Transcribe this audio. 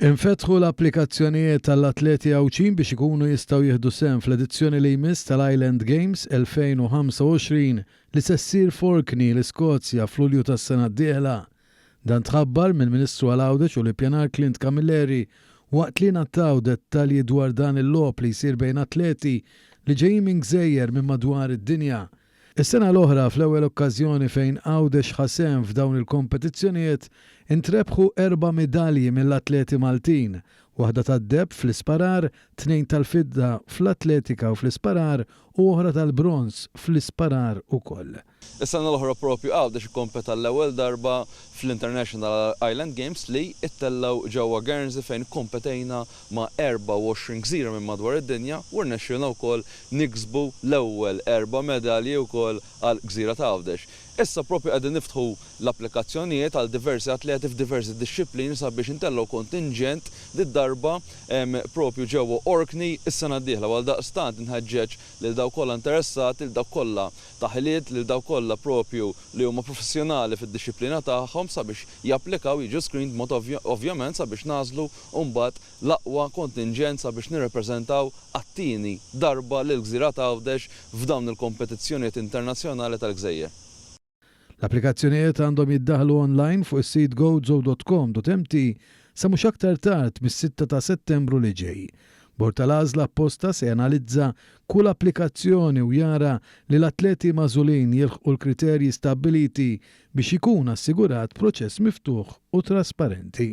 Infetħu l-applikazzjonijiet tal-atleti Awċin biex ikunu jistgħu jieħdu sehem fl-edizzjoni li jmiss tal-Island Games 2025 li se ssir f'Orkney l-Iskozja f'Lulju tas-sena d-dieħla. Dan tħabbar mill-Ministru għall-Għawdex u l-Ippjanar Clint Camilleri waqt li ngħattaw dettalji dwar dan il-logħob li jsir bejn atleti li ġejjin minn gżejjer minn madwar id-dinja. Is-sena l-oħra fl-ewwel okkażjoni fejn Għawdex ħasem f'dawn il-kompetizzjonijiet intrebħu 4 medalji mill-atleti Maltin, waħda tad-deb fl-isparar, 2 tal-fidda fl-atletika u fl-isparar u oħra tal-bronz fl-isparar ukoll. Is-sena l-oħra propju Għawdex ikkompeta l-ewwel darba fl-International Island Games li ittellaw ġewwa Guernsey fejn kompetejna ma' 24 gżira minn madwar id-dinja u rnexxielna wkoll niksbu l-ewwel 4 medalji wkoll għal gżira ta' Għawdex. Issa propju qegħdin niftħu l-applikazzjonijiet għal diversi atleti f'diversi disċiplini sabiex intellaw kontinġent darba propju ġewwa Orkney is-sena d-dieħla għal daqstant inħeġġeġ lil dawk kollha interessati, lil dawk kollha taħiliet, lil dawk kollha propju li huma professjonali fid-disċiplina tagħhom sabiex japplikaw jiġu screened mod ovvjament sabiex nażlu mbagħad l-aqwa kontinġent sabiex nirrepreżentaw għat-tieni darba lil gżira ta' Għawdex f'dawn il-kompetizzjonijiet internazzjonali tal-Gżejjer. L-applikazzjonijiet għandhom jiddaħlu online fuq is-sit gozo.com.mt sa mhux aktar tard mis-6 ta' Settembru li ġej. Bord tal-għażla apposta se janalizza kull applikazzjoni u jara li l-atleti magħżulin jilħqu l-kriterji stabbiliti biex ikun assigurat proċess miftuħ u trasparenti.